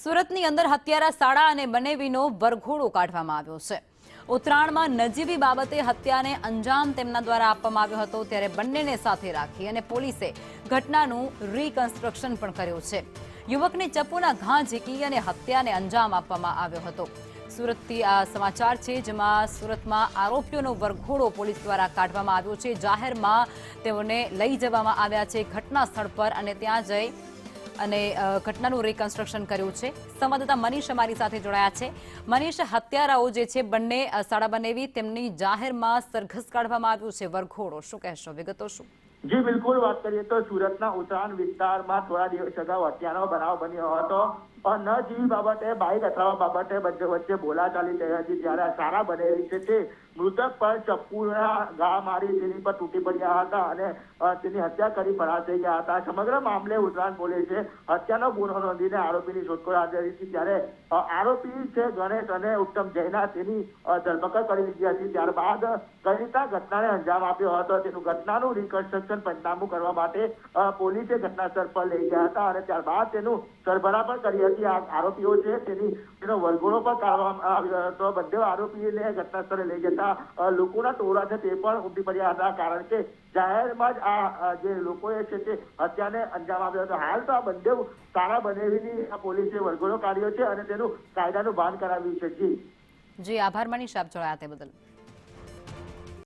સુરતની અંદર હત્યારા શાળા અને બનેવીનો વરઘોડો કાઢવામાં આવ્યો છે। ઉત્તરાયણમાં નજીવી બાબતે હત્યાને અંજામ તેમના દ્વારા આપવામાં આવ્યો હતો, ત્યારે બંનેને સાથે રાખી અને પોલીસે ઘટનાનું રીકન્સ્ટ્રક્શન પણ કર્યું છે। યુવકને ચપ્પુના ઘા ઝીકી અને હત્યાને અંજામ આપવામાં આવ્યો હતો। સુરતથી આ સમાચાર છે, જેમાં સુરતમાં આરોપીઓનો વરઘોડો પોલીસ દ્વારા કાઢવામાં આવ્યો છે। જાહેરમાં તેઓને લઈ જવામાં આવ્યા છે ઘટના સ્થળ પર અને ત્યાં જઈ અને ઘટનાનું રીકન્સ્ટ્રક્શન કર્યું છે। સંવાદદાતા મનીષ અમારી સાથે જોડાયા છે। મનીષ, હત્યારાઓ જે છે બંને શાળા બનેવી, તેમની જાહેરમાં સરઘસ કાઢવામાં આવ્યું છે વરઘોડો, શું કહેશો, વિગતો શું? જી બિલકુલ, વાત કરીએ તો સુરતના ઉત્તરાયણ વિસ્તારમાં થોડા દિવસ અગાઉ હત્યાનો બનાવ બન્યો હતો। ન જેવી બાબતે બાઇક અથડાવા બાબતે વચ્ચે બોલાચાલી થઈ હતી, ત્યારે શાળા બનેવી છે તે મૃતક પર ચપ્પુના ઘા મારી તેની પર તૂટી પડ્યા હતા અને તેની હત્યા કરી ફરાર થઈ ગયા હતા। સમગ્ર મામલે ઉત્તરાયણ પોલીસે હત્યાનો ગુનો નોંધીને આરોપીની શોધખોળ હાથ ધરી હતી, ત્યારે આરોપી છે ગણેશ અને ઉત્તમ જૈના તેની ધરપકડ કરી લીધી હતી। ત્યારબાદ કઈ રીતના ઘટનાને અંજામ આપ્યો હતો તેનું ઘટનાનું રિકન્સ્ટ્રક્શન પંચનામું કરવા માટે પોલીસે ઘટના સ્થળ પર લઈ ગયા હતા અને ત્યારબાદ તેનું સરભરા પણ કરી હતી। આ આરોપીઓ છે તેનો વરઘોડો પણ કાઢવામાં આવ્યો હતો। બંને આરોપીને ઘટના સ્થળે લઈ જતા લોકોના ટોળા છે તે પણ ઉમટી પડ્યા હતા, કારણ કે જાહેરમાં જ આ જે લોકોએ છે તે હત્યાને અંજામ આપ્યો હતો। હાલ તો આ બંને શાળા બનેવીની પોલીસે વરઘોડો કાઢ્યો છે અને તેનું કાયદાનું ભાન કરાવ્યું છે। જી આભાર મનીષ, આપ જોડાયા તે બદલ।